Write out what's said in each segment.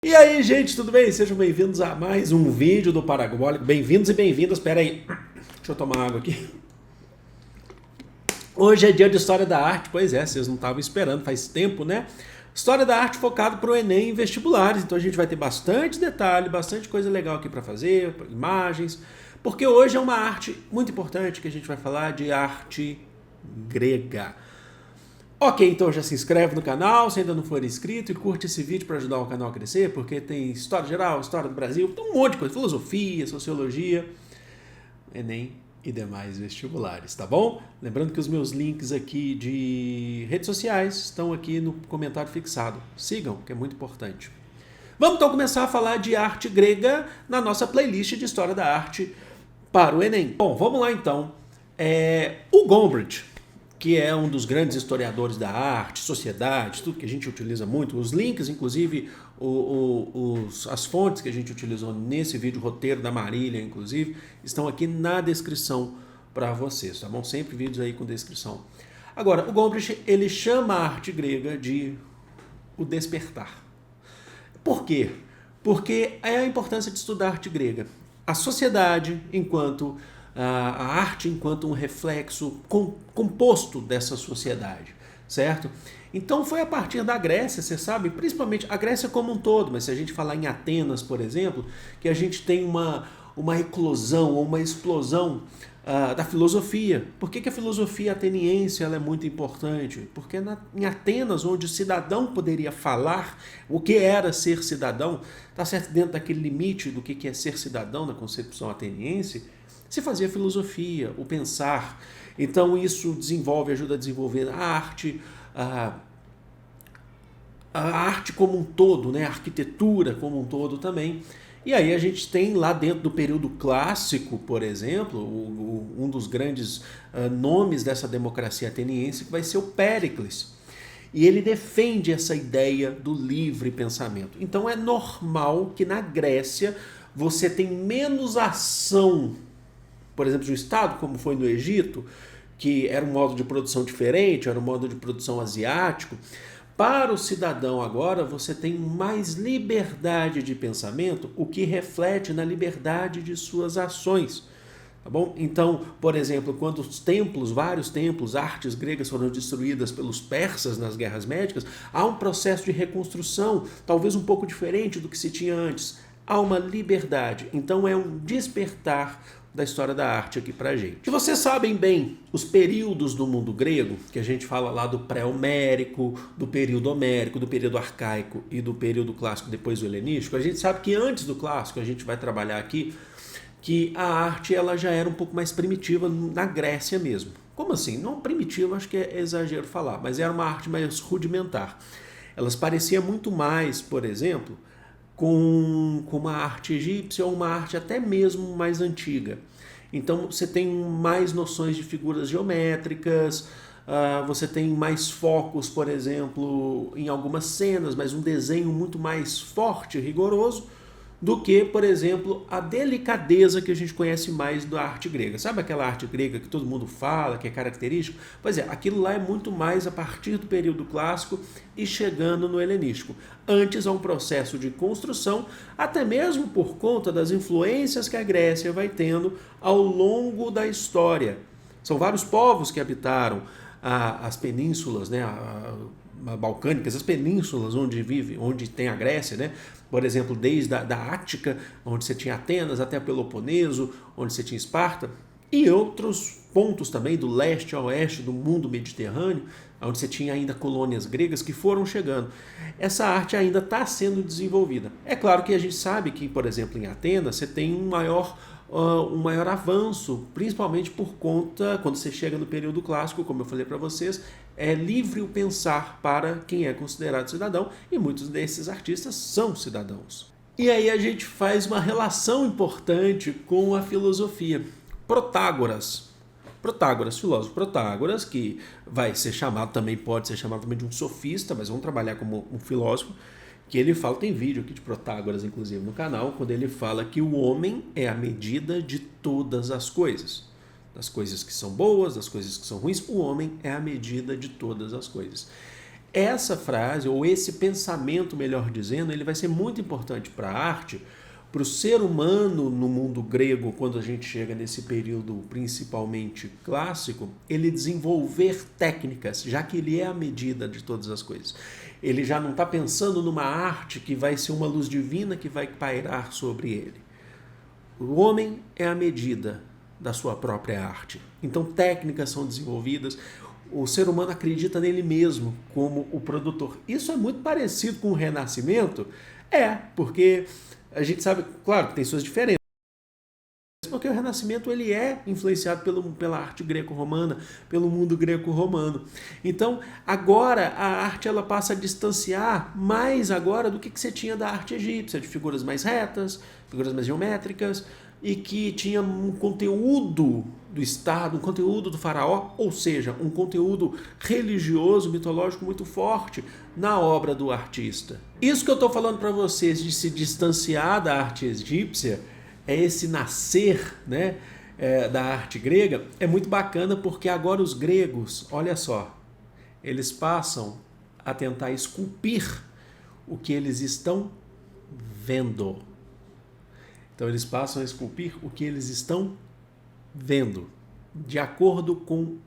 E aí, gente, tudo bem? Sejam bem-vindos a mais um vídeo do Parabólico. Bem-vindos e bem-vindas. Espera aí, deixa eu tomar água aqui. Hoje é dia de História da Arte. Pois é, vocês não estavam esperando, faz tempo, né? História da Arte focado para o Enem e vestibulares. Então a gente vai ter bastante detalhe, bastante coisa legal aqui para fazer, imagens. Porque hoje é uma arte muito importante que a gente vai falar de arte grega. Ok, então já se inscreve no canal, se ainda não for inscrito, e curte esse vídeo para ajudar o canal a crescer, porque tem história geral, história do Brasil, tem um monte de coisa, filosofia, sociologia, Enem e demais vestibulares, tá bom? Lembrando que os meus links aqui de redes sociais estão aqui no comentário fixado. Sigam, que é muito importante. Vamos então começar a falar de arte grega na nossa playlist de História da Arte para o Enem. Bom, vamos lá então. O Gombrich, que é um dos grandes historiadores da arte, sociedade, tudo que a gente utiliza muito, os links, inclusive as fontes que a gente utilizou nesse vídeo, roteiro da Marília, inclusive, estão aqui na descrição para vocês, tá bom? Sempre vídeos aí com descrição. Agora, o Gombrich, ele chama a arte grega de o despertar. Por quê? Porque é a importância de estudar a arte grega. A sociedade, enquanto a arte enquanto um reflexo composto dessa sociedade, certo? Então foi a partir da Grécia, você sabe, principalmente a Grécia como um todo, mas se a gente falar em Atenas, por exemplo, que a gente tem uma eclosão ou uma explosão da filosofia. Por que a filosofia ateniense ela é muito importante? Porque em Atenas, onde o cidadão poderia falar o que era ser cidadão, está certo, dentro daquele limite do que é ser cidadão na concepção ateniense, se fazia filosofia, o pensar. Então isso ajuda a desenvolver a arte, a arte como um todo, né? A arquitetura como um todo também. E aí a gente tem lá dentro do período clássico, por exemplo, um dos grandes nomes dessa democracia ateniense, que vai ser o Péricles. E ele defende essa ideia do livre pensamento. Então é normal que na Grécia você tem menos ação, por exemplo, de um estado, como foi no Egito, que era um modo de produção diferente, era um modo de produção asiático. Para o cidadão agora, você tem mais liberdade de pensamento, o que reflete na liberdade de suas ações. Tá bom? Então, por exemplo, quando os templos, vários templos, artes gregas foram destruídas pelos persas nas guerras médicas, há um processo de reconstrução, talvez um pouco diferente do que se tinha antes. Há uma liberdade. Então é um despertar da história da arte aqui pra gente. E vocês sabem bem os períodos do mundo grego, que a gente fala lá do pré-homérico, do período homérico, do período arcaico e do período clássico depois do helenístico. A gente sabe que antes do clássico, a gente vai trabalhar aqui, que a arte ela já era um pouco mais primitiva na Grécia mesmo. Como assim? Não primitiva, acho que é exagero falar, mas era uma arte mais rudimentar. Elas pareciam muito mais, por exemplo, com uma arte egípcia ou uma arte até mesmo mais antiga. Então você tem mais noções de figuras geométricas, você tem mais focos, por exemplo, em algumas cenas, mas um desenho muito mais forte e rigoroso do que, por exemplo, a delicadeza que a gente conhece mais da arte grega. Sabe aquela arte grega que todo mundo fala, que é característico? Pois é, aquilo lá é muito mais a partir do período clássico e chegando no helenístico. Antes há um processo de construção, até mesmo por conta das influências que a Grécia vai tendo ao longo da história. São vários povos que habitaram as penínsulas, né, balcânicas, as penínsulas onde tem a Grécia, né? Por exemplo, desde da Ática, onde você tinha Atenas, até Peloponeso, onde você tinha Esparta, e outros pontos também do leste a oeste do mundo mediterrâneo, onde você tinha ainda colônias gregas que foram chegando. Essa arte ainda está sendo desenvolvida. É claro que a gente sabe que, por exemplo, em Atenas, você tem um maior avanço, principalmente por conta, quando você chega no período clássico, como eu falei para vocês, é livre o pensar para quem é considerado cidadão, e muitos desses artistas são cidadãos. E aí a gente faz uma relação importante com a filosofia. Protágoras, filósofo Protágoras, que vai ser chamado também, pode ser chamado também de um sofista, mas vamos trabalhar como um filósofo, que ele fala, tem vídeo aqui de Protágoras, inclusive, no canal, quando ele fala que o homem é a medida de todas as coisas. Das coisas que são boas, das coisas que são ruins, o homem é a medida de todas as coisas. essa frase, ou esse pensamento, melhor dizendo, ele vai ser muito importante para a arte, para o ser humano no mundo grego, quando a gente chega nesse período principalmente clássico, ele desenvolver técnicas, já que ele é a medida de todas as coisas. Ele já não está pensando numa arte que vai ser uma luz divina que vai pairar sobre ele. O homem é a medida da sua própria arte. Então técnicas são desenvolvidas, o ser humano acredita nele mesmo como o produtor. Isso é muito parecido com o Renascimento? Porque a gente sabe, claro, que tem suas diferenças, porque o Renascimento ele é influenciado pela arte greco-romana, pelo mundo greco-romano. Então, agora a arte ela passa a distanciar mais agora do que você tinha da arte egípcia, de figuras mais retas, figuras mais geométricas, e que tinha um conteúdo do Estado, um conteúdo do faraó, ou seja, um conteúdo religioso, mitológico muito forte na obra do artista. Isso que eu estou falando para vocês de se distanciar da arte egípcia, é esse nascer, né, da arte grega, é muito bacana porque agora os gregos, olha só, eles passam a tentar esculpir o que eles estão vendo. Então eles passam a esculpir o que eles estão vendo, de acordo com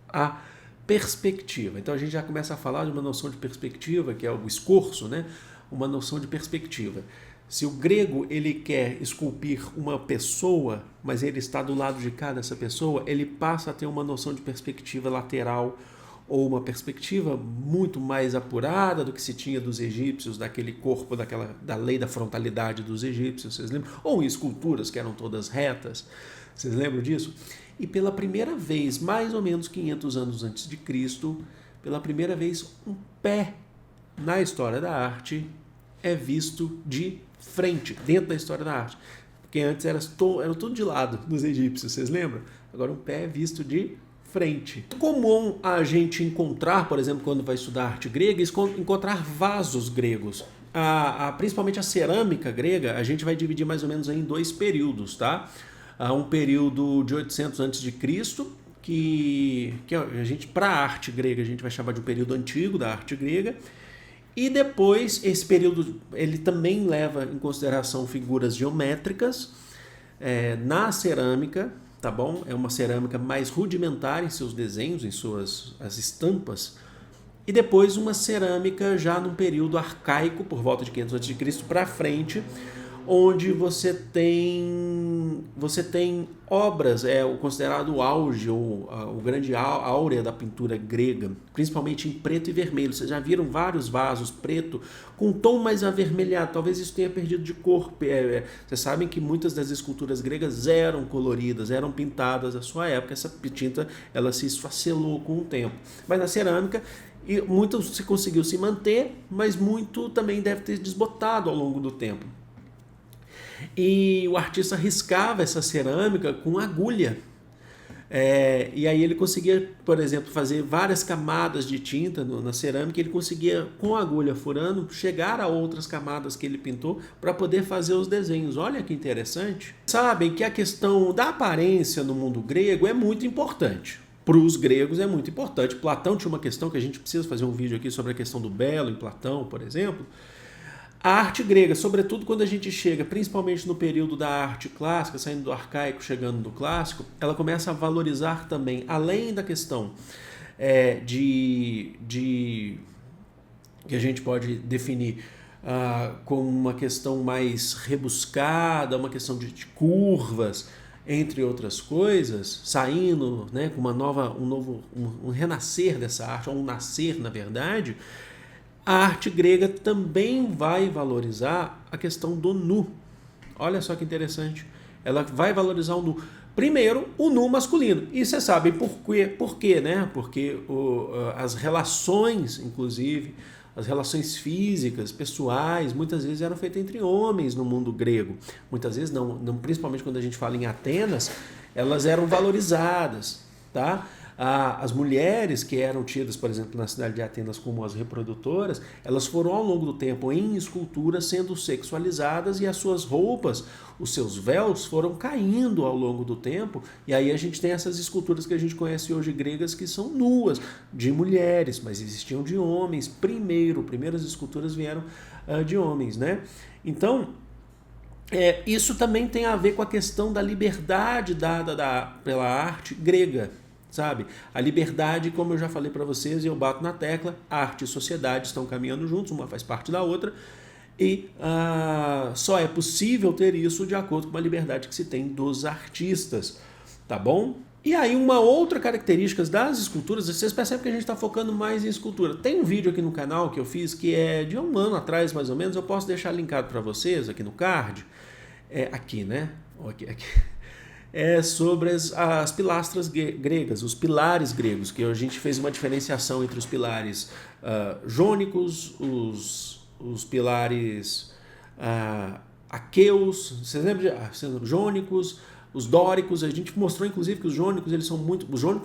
a perspectiva. Então a gente já começa a falar de uma noção de perspectiva, que é o escorço, né? Uma noção de perspectiva. Se o grego ele quer esculpir uma pessoa, mas ele está do lado de cá dessa pessoa, ele passa a ter uma noção de perspectiva lateral, ou uma perspectiva muito mais apurada do que se tinha dos egípcios, daquele corpo, da lei da frontalidade dos egípcios, vocês lembram? Ou em esculturas que eram todas retas, vocês lembram disso? E pela primeira vez, mais ou menos 500 anos antes de Cristo, pela primeira vez, um pé na história da arte é visto de frente, dentro da história da arte. Porque antes era tudo de lado dos egípcios, vocês lembram? Agora um pé é visto de frente. É comum a gente encontrar, por exemplo, quando vai estudar arte grega, encontrar vasos gregos. Principalmente a cerâmica grega, a gente vai dividir mais ou menos em dois períodos, tá? Um período de 800 a.C., que a gente, para a arte grega, a gente vai chamar de um período antigo da arte grega. E depois, esse período, ele também leva em consideração figuras geométricas na cerâmica, tá bom? É uma cerâmica mais rudimentar em seus desenhos, as estampas. E depois uma cerâmica já num período arcaico, por volta de 500 a.C. para frente, onde você tem obras, o considerado auge, ou o grande áurea da pintura grega, principalmente em preto e vermelho. Vocês já viram vários vasos preto com um tom mais avermelhado, talvez isso tenha perdido de cor. Vocês sabem que muitas das esculturas gregas eram coloridas, eram pintadas à sua época, essa tinta ela se esfacelou com o tempo. Mas na cerâmica, muito se conseguiu se manter, mas muito também deve ter desbotado ao longo do tempo. E o artista riscava essa cerâmica com agulha. E aí ele conseguia, por exemplo, fazer várias camadas de tinta na cerâmica. Ele conseguia, com a agulha furando, chegar a outras camadas que ele pintou para poder fazer os desenhos. Olha que interessante. Sabem que a questão da aparência no mundo grego é muito importante. Para os gregos é muito importante. Platão tinha uma questão que a gente precisa fazer um vídeo aqui sobre a questão do belo em Platão, por exemplo. A arte grega, sobretudo quando a gente chega, principalmente no período da arte clássica, saindo do arcaico, chegando no clássico, ela começa a valorizar também, além da questão que a gente pode definir como uma questão mais rebuscada, uma questão de curvas, entre outras coisas, saindo, né, com um renascer dessa arte, ou um nascer, na verdade. A arte grega também vai valorizar a questão do nu. Olha só que interessante. Ela vai valorizar o nu. Primeiro, o nu masculino. E vocês sabem por quê, né? Porque as relações, inclusive, as relações físicas, pessoais, muitas vezes eram feitas entre homens no mundo grego. Muitas vezes não, principalmente quando a gente fala em Atenas, elas eram valorizadas, tá? As mulheres que eram tidas, por exemplo, na cidade de Atenas como as reprodutoras, elas foram ao longo do tempo em escultura sendo sexualizadas e as suas roupas, os seus véus foram caindo ao longo do tempo, e aí a gente tem essas esculturas que a gente conhece hoje gregas que são nuas, de mulheres, mas existiam de homens primeiras esculturas vieram de homens, né? Então, isso também tem a ver com a questão da liberdade dada pela arte grega, sabe? A liberdade, como eu já falei para vocês, e eu bato na tecla, arte e sociedade estão caminhando juntos, uma faz parte da outra, e só é possível ter isso de acordo com uma liberdade que se tem dos artistas, tá bom? E aí uma outra característica das esculturas, vocês percebem que a gente está focando mais em escultura. Tem um vídeo aqui no canal que eu fiz que é de 1 ano atrás, mais ou menos, eu posso deixar linkado para vocês aqui no card, aqui, né? Aqui. Sobre as pilastras gregas, os pilares gregos, que a gente fez uma diferenciação entre os pilares jônicos, os pilares aqueus, vocês lembram de jônicos, os dóricos. A gente mostrou inclusive que os jônicos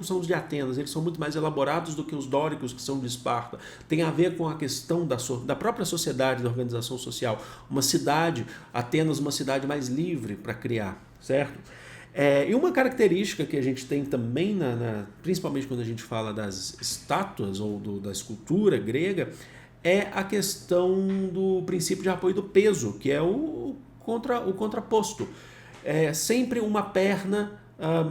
são os de Atenas, eles são muito mais elaborados do que os dóricos, que são de Esparta. Tem a ver com a questão da própria sociedade, da organização social. Uma cidade, Atenas, uma cidade mais livre para criar, certo? E uma característica que a gente tem também, principalmente quando a gente fala das estátuas ou da escultura grega, é a questão do princípio de apoio do peso, que é o contraposto. Sempre uma perna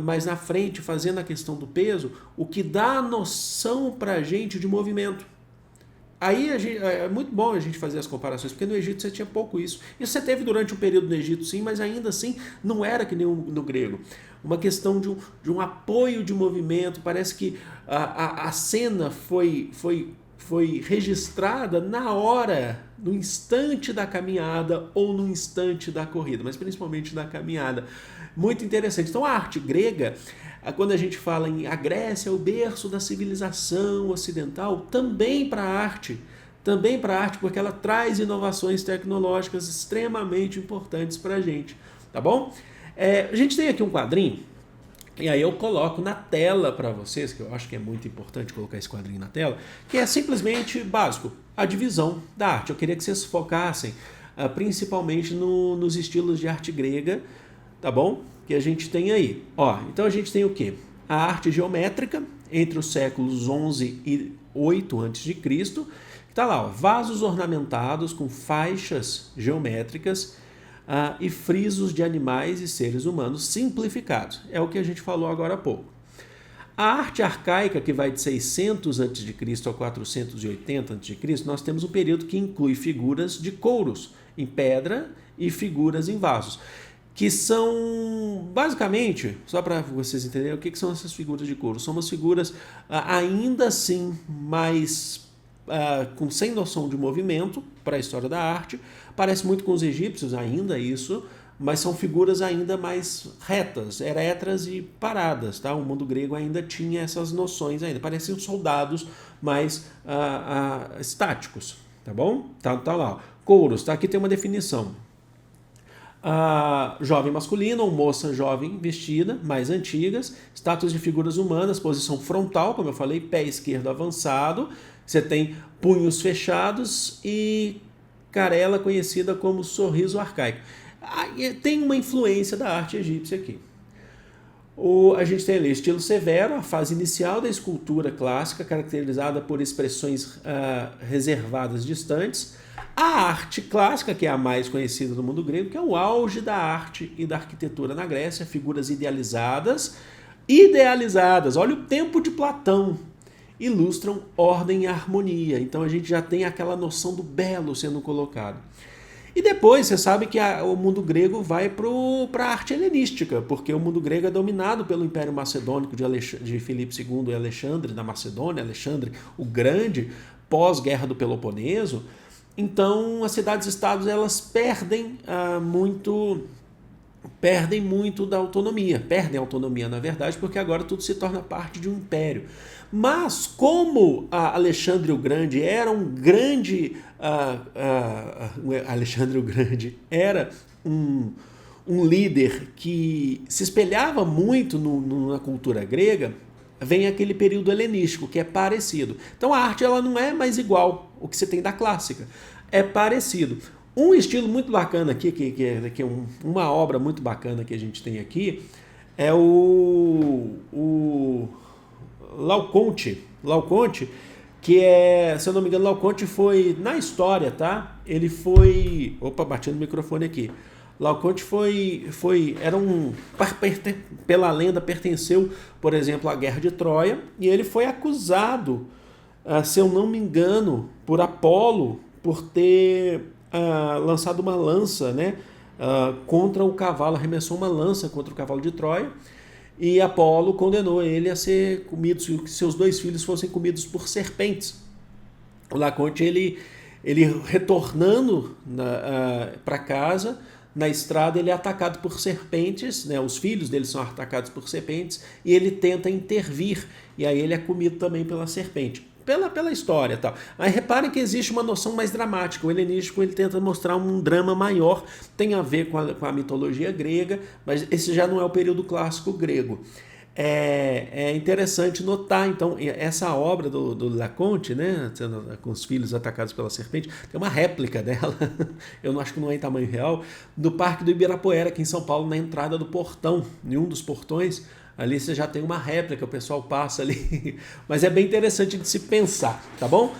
mais na frente, fazendo a questão do peso, o que dá a noção para a gente de movimento. Aí é muito bom a gente fazer as comparações, porque no Egito você tinha pouco isso. Isso você teve durante um período no Egito, sim, mas ainda assim não era que nem no grego. Uma questão de um apoio de movimento. Parece que a cena foi registrada na hora, no instante da caminhada ou no instante da corrida, mas principalmente da caminhada. Muito interessante. Então a arte grega, quando a gente fala em a Grécia, o berço da civilização ocidental, também para a arte, porque ela traz inovações tecnológicas extremamente importantes para a gente, tá bom? A gente tem aqui um quadrinho, e aí eu coloco na tela para vocês, que eu acho que é muito importante colocar esse quadrinho na tela, que é simplesmente básico, a divisão da arte. Eu queria que vocês focassem principalmente nos estilos de arte grega, tá bom? Que a gente tem aí. Então a gente tem o quê? A arte geométrica, entre os séculos 11 e 8 a.C., que está lá, vasos ornamentados com faixas geométricas e frisos de animais e seres humanos simplificados. É o que a gente falou agora há pouco. A arte arcaica, que vai de 600 a.C. a 480 a.C., nós temos um período que inclui figuras de couros em pedra e figuras em vasos, que são, basicamente, só para vocês entenderem o que são essas figuras de couro. São umas figuras ainda assim mais sem noção de movimento para a história da arte. Parece muito com os egípcios ainda isso, mas são figuras ainda mais retas, eretras e paradas. Tá? O mundo grego ainda tinha essas noções ainda. Pareciam soldados mais estáticos. Tá bom? Tá lá. Couros, tá? Aqui tem uma definição. Jovem masculino ou moça jovem vestida, mais antigas, estátuas de figuras humanas, posição frontal, como eu falei, pé esquerdo avançado, você tem punhos fechados e carela conhecida como sorriso arcaico. Tem uma influência da arte egípcia aqui. A gente tem ali estilo severo, a fase inicial da escultura clássica, caracterizada por expressões reservadas distantes. A arte clássica, que é a mais conhecida do mundo grego, que é o auge da arte e da arquitetura na Grécia, figuras idealizadas, olha o tempo de Platão, ilustram ordem e harmonia. Então a gente já tem aquela noção do belo sendo colocado. E depois você sabe que o mundo grego vai para a arte helenística, porque o mundo grego é dominado pelo Império Macedônico de Filipe II e Alexandre da Macedônia, Alexandre o Grande, pós-guerra do Peloponeso. Então as cidades-estados elas perdem muito da autonomia, perdem a autonomia na verdade, porque agora tudo se torna parte de um império. Mas como Alexandre o Grande era um grande Alexandre o Grande era um líder que se espelhava muito na cultura grega, vem aquele período helenístico, que é parecido. Então a arte ela não é mais igual o que você tem da clássica, é parecido. Um estilo muito bacana aqui, que é uma obra muito bacana que a gente tem aqui, é o Laocoonte. Laocoonte, que é, se eu não me engano, Laocoonte foi, na história, tá? Ele foi... Opa, bati no microfone aqui. Laocoonte pela lenda, pertenceu, por exemplo, à Guerra de Troia, e ele foi acusado, se eu não me engano, por Apolo, por ter lançado uma lança, né, contra o cavalo, arremessou uma lança contra o cavalo de Troia, e Apolo condenou ele a ser comido, que seus 2 filhos fossem comidos por serpentes. O Laocoonte, ele retornando para casa, na estrada ele é atacado por serpentes, né? Os filhos dele são atacados por serpentes, e ele tenta intervir, e aí ele é comido também pela serpente. Pela história e tal. Aí reparem que existe uma noção mais dramática. O helenístico ele tenta mostrar um drama maior, tem a ver com a mitologia grega, mas esse já não é o período clássico grego. É interessante notar, então, essa obra do Laocoonte, né, com os filhos atacados pela serpente, tem uma réplica dela, eu não acho que não é em tamanho real, no Parque do Ibirapuera, aqui em São Paulo, na entrada do portão, em um dos portões. Ali você já tem uma réplica, o pessoal passa ali. Mas é bem interessante de se pensar, tá bom?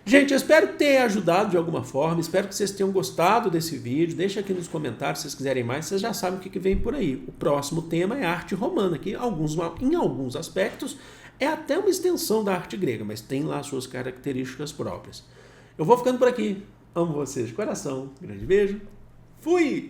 Gente, eu espero ter ajudado de alguma forma, espero que vocês tenham gostado desse vídeo. Deixa aqui nos comentários se vocês quiserem mais, vocês já sabem o que vem por aí. O próximo tema é a arte romana, que em alguns aspectos é até uma extensão da arte grega, mas tem lá suas características próprias. Eu vou ficando por aqui. Amo vocês de coração. Grande beijo. Fui!